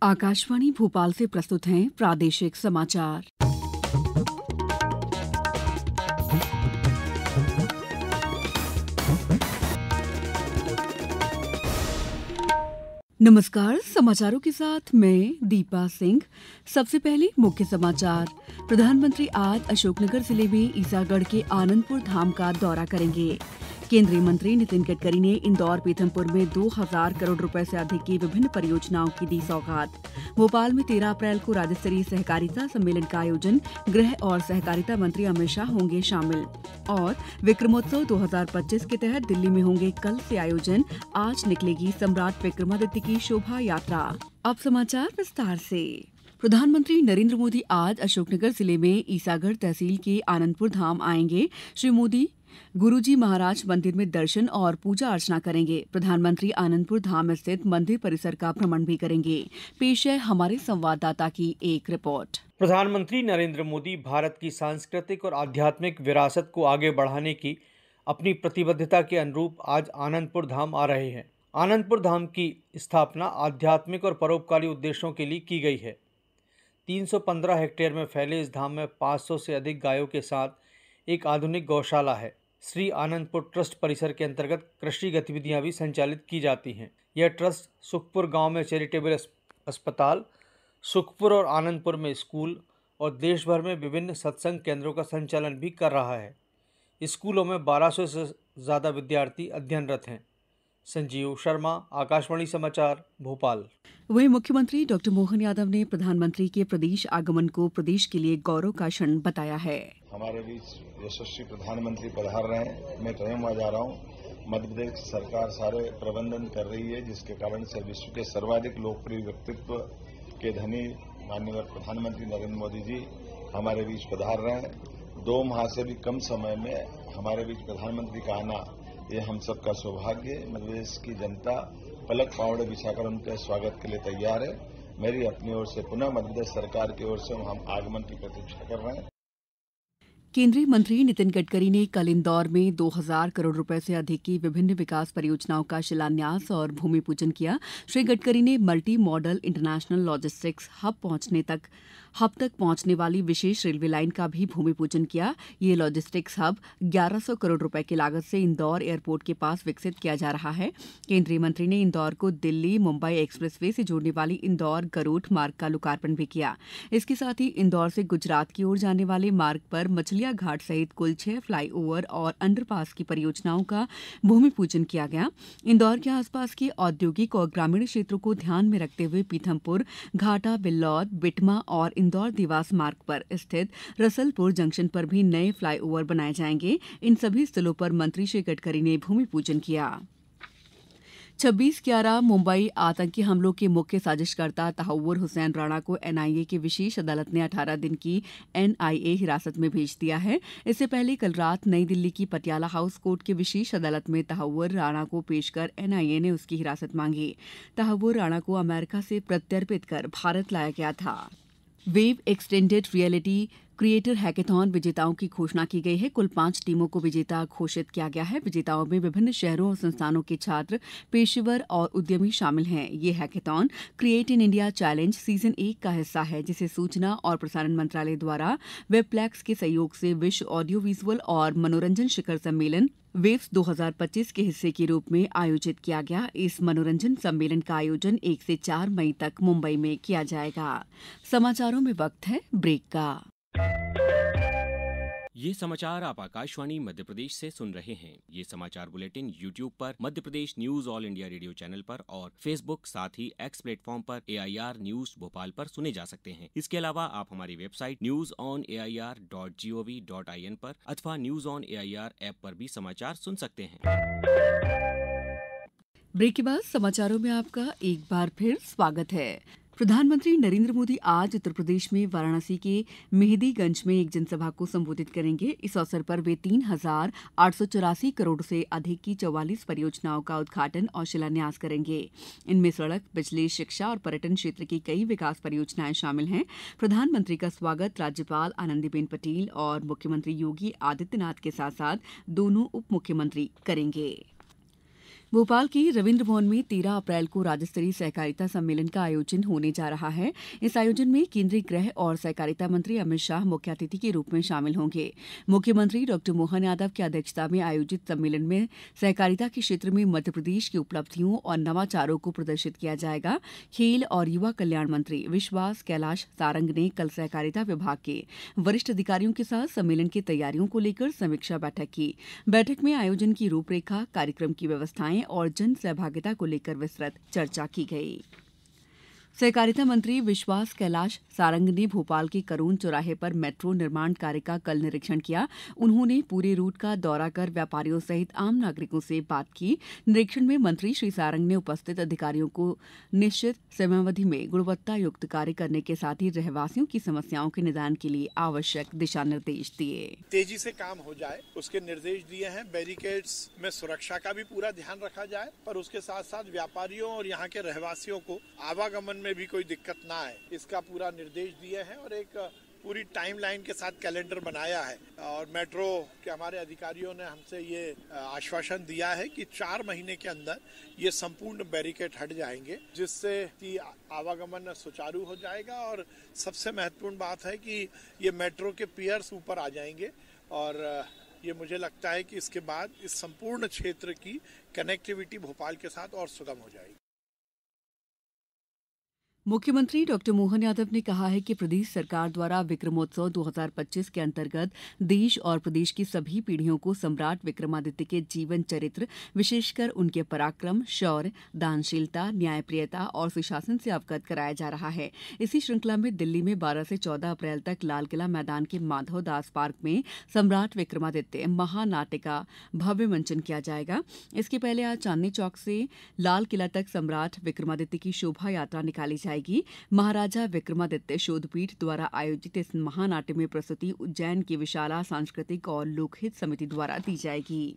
आकाशवाणी भोपाल से प्रस्तुत हैं प्रादेशिक समाचार। नमस्कार, समाचारों के साथ मैं दीपा सिंह। सबसे पहले मुख्य समाचार। प्रधानमंत्री आज अशोकनगर जिले में ईसागढ़ के आनंदपुर धाम का दौरा करेंगे। केंद्रीय मंत्री नितिन गडकरी ने इंदौर पीथमपुर में 2000 करोड़ रुपए से अधिक की विभिन्न परियोजनाओं की दी सौगात। भोपाल में 13 अप्रैल को राज्य स्तरीय सहकारिता सम्मेलन का आयोजन, गृह और सहकारिता मंत्री अमित शाह होंगे शामिल। और विक्रमोत्सव 2025 के तहत दिल्ली में होंगे कल से आयोजन, आज निकलेगी सम्राट विक्रमादित्य की शोभा यात्रा। अब समाचार विस्तार से। प्रधानमंत्री नरेंद्र मोदी आज अशोकनगर जिले में ईसागढ़ तहसील के आनंदपुर धाम आएंगे। श्री मोदी गुरुजी महाराज मंदिर में दर्शन और पूजा अर्चना करेंगे। प्रधानमंत्री आनंदपुर धाम स्थित मंदिर परिसर का भ्रमण भी करेंगे। पेश है हमारे संवाददाता की एक रिपोर्ट। प्रधानमंत्री नरेंद्र मोदी भारत की सांस्कृतिक और आध्यात्मिक विरासत को आगे बढ़ाने की अपनी प्रतिबद्धता के अनुरूप आज आनंदपुर धाम आ रहे हैं। आनंदपुर धाम की स्थापना आध्यात्मिक और परोपकारी उद्देश्यों के लिए की गई है। 315 हेक्टेयर में फैले इस धाम में 500 से अधिक गायों के साथ एक आधुनिक गौशाला है। श्री आनंदपुर ट्रस्ट परिसर के अंतर्गत कृषि गतिविधियां भी संचालित की जाती हैं। यह ट्रस्ट सुखपुर गांव में चैरिटेबल अस्पताल, सुखपुर और आनंदपुर में स्कूल और देश भर में विभिन्न सत्संग केंद्रों का संचालन भी कर रहा है। स्कूलों में 1200 से ज़्यादा विद्यार्थी अध्ययनरत हैं। संजीव शर्मा, आकाशवाणी समाचार, भोपाल। वहीं मुख्यमंत्री डॉक्टर मोहन यादव ने प्रधानमंत्री के प्रदेश आगमन को प्रदेश के लिए गौरव का क्षण बताया है। हमारे बीच यशस्वी प्रधानमंत्री पधार रहे हैं। मैं स्वयं आ जा रहा हूँ। मध्य प्रदेश सरकार सारे प्रबंधन कर रही है, जिसके कारण से विश्व के सर्वाधिक लोकप्रिय व्यक्तित्व के धनी माननीय प्रधानमंत्री नरेंद्र मोदी जी हमारे बीच पधार रहे हैं। 2 माह से भी कम समय में हमारे बीच प्रधानमंत्री का आना ये हम सबका सौभाग्य। मध्य प्रदेश की जनता पलक पावड़े बिछाकर उनके स्वागत के लिए तैयार है। मेरी अपनी ओर से पुनः मध्य प्रदेश सरकार की ओर से हम आगमन की प्रतीक्षा कर रहे हैं। केंद्रीय मंत्री नितिन गडकरी ने कल इंदौर में 2000 करोड़ रुपए से अधिक की विभिन्न विकास परियोजनाओं का शिलान्यास और भूमि पूजन किया। श्री गडकरी ने multi modal international logistics hub तक पहुंचने वाली विशेष रेलवे लाइन का भी भूमि पूजन किया। ये लॉजिस्टिक्स हब 1100 करोड़ रुपए की लागत से इंदौर एयरपोर्ट के पास विकसित किया जा रहा है। केंद्रीय मंत्री ने इंदौर को दिल्ली मुंबई एक्सप्रेसवे से जोड़ने वाली इंदौर गरूठ मार्ग का लोकार्पण भी किया। इसके साथ ही इंदौर से गुजरात की ओर जाने वाले मार्ग पर मछलिया घाट सहित कुल 6 फ्लाईओवर और अंडरपास की परियोजनाओं का भूमि पूजन किया गया। इंदौर के आसपास के औद्योगिक और ग्रामीण क्षेत्रों को ध्यान में रखते हुए पीथमपुर, घाटा, बिल्लौद, बिटमा और इंदौर देवास मार्ग पर स्थित रसलपुर जंक्शन पर भी नए फ्लाईओवर बनाए जाएंगे। इन सभी स्थलों पर मंत्री श्री गडकरी ने भूमि पूजन किया। 26/11 मुंबई आतंकी हमलों के मुख्य साजिशकर्ता तहव्वुर हुसैन राणा को एनआईए की विशेष अदालत ने 18 दिन की एनआईए हिरासत में भेज दिया है। इससे पहले कल रात नई दिल्ली की पटियाला हाउस कोर्ट की विशेष अदालत में तहव्वुर राणा को पेश कर एनआईए ने उसकी हिरासत मांगी। तहव्वुर राणा को अमेरिका से प्रत्यर्पित कर भारत लाया गया था। Wave extended reality creator hackathon विजेताओं की घोषणा की गई है। कुल 5 टीमों को विजेता घोषित किया गया है। विजेताओं में विभिन्न शहरों और संस्थानों के छात्र, पेशेवर और उद्यमी शामिल हैं। ये hackathon create in India challenge season 1 का हिस्सा है, जिसे सूचना और प्रसारण मंत्रालय द्वारा वेबप्लेक्स के सहयोग से विश्व ऑडियो विजुअल और मनोरंजन शिखर सम्मेलन वेव्स 2025 के हिस्से के रूप में आयोजित किया गया। इस मनोरंजन सम्मेलन का आयोजन 1 से 4 मई तक मुंबई में किया जाएगा। समाचारों में वक्त है ब्रेक का। ये समाचार आप आकाशवाणी मध्य प्रदेश से सुन रहे हैं। ये समाचार बुलेटिन YouTube पर Madhya Pradesh news all India radio channel पर और Facebook साथ ही X प्लेटफॉर्म पर AIR न्यूज भोपाल पर सुने जा सकते हैं। इसके अलावा आप हमारी वेबसाइट newsonair.gov.in पर अथवा न्यूज ऑन AIR ऐप पर भी समाचार सुन सकते हैं। ब्रेक के बाद समाचारों में आपका एक बार फिर स्वागत है। प्रधानमंत्री नरेंद्र मोदी आज उत्तर प्रदेश में वाराणसी के मेहदीगंज में एक जनसभा को संबोधित करेंगे। इस अवसर पर वे 3,884 करोड़ से अधिक की 44 परियोजनाओं का उद्घाटन और शिलान्यास करेंगे। इनमें सड़क, बिजली, शिक्षा और पर्यटन क्षेत्र की कई विकास परियोजनाएं शामिल हैं। प्रधानमंत्री का स्वागत राज्यपाल आनंदीबेन पटेल और मुख्यमंत्री योगी आदित्यनाथ के साथ साथ दोनों उप मुख्यमंत्री करेंगे। भोपाल के रविन्द्र भवन में 13 अप्रैल को राज्य स्तरीय सहकारिता सम्मेलन का आयोजन होने जा रहा है। इस आयोजन में केंद्रीय गृह और सहकारिता मंत्री अमित शाह मुख्य अतिथि के रूप में शामिल होंगे। मुख्यमंत्री डॉ मोहन यादव की अध्यक्षता में आयोजित सम्मेलन में सहकारिता के क्षेत्र में मध्यप्रदेश की उपलब्धियों और नवाचारों को प्रदर्शित किया जाएगा। खेल और युवा कल्याण मंत्री विश्वास कैलाश सारंग ने कल सहकारिता विभाग के वरिष्ठ अधिकारियों के साथ सम्मेलन की तैयारियों को लेकर समीक्षा बैठक की। बैठक में आयोजन की रूपरेखा, कार्यक्रम की व्यवस्थाएं और जन सहभागिता को लेकर विस्तृत चर्चा की गई। सहकारिता मंत्री विश्वास कैलाश सारंग ने भोपाल के करोन चौराहे पर मेट्रो निर्माण कार्य का कल निरीक्षण किया। उन्होंने पूरे रूट का दौरा कर व्यापारियों सहित आम नागरिकों से बात की। निरीक्षण में मंत्री श्री सारंग ने उपस्थित अधिकारियों को निश्चित समयावधि में गुणवत्ता युक्त कार्य करने के साथ ही रहवासियों की समस्याओं के निदान के लिए आवश्यक दिशा निर्देश दिए। तेजी से काम हो जाए उसके निर्देश दिए हैं। बैरिकेड्स में सुरक्षा का भी पूरा ध्यान रखा जाए, पर उसके साथ साथ व्यापारियों और यहाँ के रहवासियों को आवागमन में भी कोई दिक्कत ना आए, इसका पूरा निर्देश दिए हैं और एक पूरी टाइमलाइन के साथ कैलेंडर बनाया है। और मेट्रो के हमारे अधिकारियों ने हमसे ये आश्वासन दिया है कि 4 महीने के अंदर ये संपूर्ण बैरिकेड हट जाएंगे, जिससे कि आवागमन सुचारू हो जाएगा। और सबसे महत्वपूर्ण बात है कि ये मेट्रो के पियर्स ऊपर आ जाएंगे और ये मुझे लगता है कि इसके बाद इस संपूर्ण क्षेत्र की कनेक्टिविटी भोपाल के साथ और सुगम हो जाएगी। मुख्यमंत्री डॉ मोहन यादव ने कहा है कि प्रदेश सरकार द्वारा विक्रमोत्सव 2025 के अंतर्गत देश और प्रदेश की सभी पीढ़ियों को सम्राट विक्रमादित्य के जीवन चरित्र, विशेषकर उनके पराक्रम, शौर्य, दानशीलता, न्यायप्रियता और सुशासन से अवगत कराया जा रहा है। इसी श्रृंखला में दिल्ली में 12 से 14 अप्रैल तक लाल किला मैदान के माधव दास पार्क में सम्राट विक्रमादित्य महानाट्य का भव्य मंचन किया जाएगा। इसके पहले आज चांदनी चौक से लाल किला तक सम्राट विक्रमादित्य की शोभा यात्रा निकाली जाएगी। महाराजा विक्रमादित्य शोधपीठ द्वारा आयोजित इस महानाट्य में प्रस्तुति उज्जैन की विशाला सांस्कृतिक और लोकहित समिति द्वारा दी जाएगी।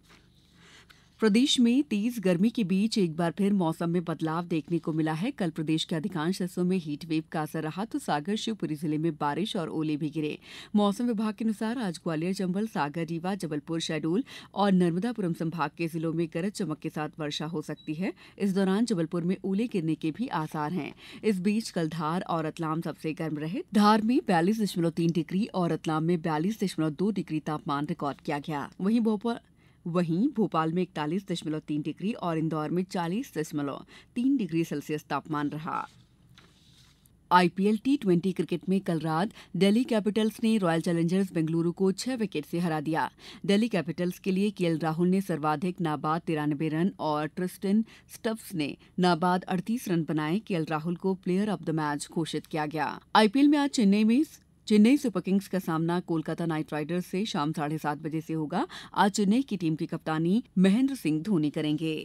प्रदेश में तेज गर्मी के बीच एक बार फिर मौसम में बदलाव देखने को मिला है। कल प्रदेश के अधिकांश हिस्सों में हीट वेव का असर रहा तो सागर शिवपुरी जिले में बारिश और ओले भी गिरे। मौसम विभाग के अनुसार आज ग्वालियर, चंबल, सागर, रीवा, जबलपुर, शहडोल और नर्मदापुरम संभाग के जिलों में गरज चमक के साथ वर्षा हो सकती है। इस दौरान जबलपुर में ओले गिरने के भी आसार हैं। इस बीच कल धार और रतलाम सबसे गर्म रहे। धार में 42.3 डिग्री और रतलाम में 42.2 डिग्री तापमान रिकॉर्ड किया गया। वहीं भोपाल में 41.3 डिग्री और इंदौर में 40.3 डिग्री सेल्सियस तापमान रहा। आईपीएल T20 क्रिकेट में कल रात दिल्ली कैपिटल्स ने रॉयल चैलेंजर्स बेंगलुरु को 6 विकेट से हरा दिया। दिल्ली कैपिटल्स के लिए केएल राहुल ने सर्वाधिक नाबाद 93 रन और ट्रिस्टन स्टब्स ने नाबाद 38 रन बनाए। केएल राहुल को प्लेयर ऑफ द मैच घोषित किया गया। आईपीएल में आज चेन्नई सुपर किंग्स का सामना कोलकाता नाइट राइडर्स से शाम 7:30 बजे से होगा। आज चेन्नई की टीम की कप्तानी महेंद्र सिंह धोनी करेंगे।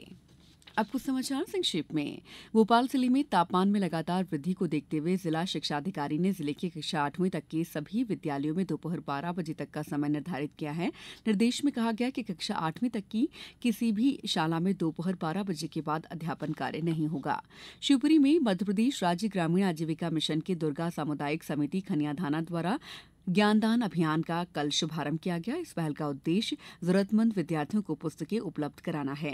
अब कुछ समाचार संक्षेप में। भोपाल जिले में तापमान में लगातार वृद्धि को देखते हुए जिला शिक्षा अधिकारी ने जिले की कक्षा 8वीं तक के सभी विद्यालयों में दोपहर 12 बजे तक का समय निर्धारित किया है। निर्देश में कहा गया कि कक्षा 8वीं तक की किसी भी शाला में दोपहर 12 बजे के बाद अध्यापन कार्य नहीं होगा। शिवपुरी में मध्यप्रदेश राज्य ग्रामीण आजीविका मिशन के दुर्गा सामुदायिक समिति खनियाधाना द्वारा ज्ञानदान अभियान का कल शुभारंभ किया गया। इस पहल का उद्देश्य जरूरतमंद विद्यार्थियों को पुस्तकें उपलब्ध कराना है।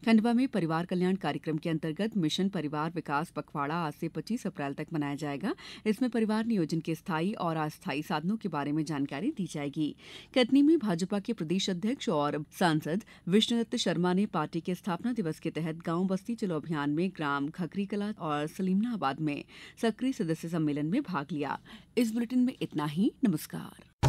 खंडवा में परिवार कल्याण कार्यक्रम के अंतर्गत मिशन परिवार विकास पखवाड़ा आज से 25 अप्रैल तक मनाया जाएगा। इसमें परिवार नियोजन के स्थायी और अस्थायी साधनों के बारे में जानकारी दी जाएगी। कटनी में भाजपा के प्रदेश अध्यक्ष और सांसद विष्णुदत्त शर्मा ने पार्टी के स्थापना दिवस के तहत गांव बस्ती चलो अभियान में ग्राम खखरीकला और सलीमनाबाद में सक्रिय सदस्य सम्मेलन में भाग लिया। इस बुलेटिन में इतना ही। नमस्कार।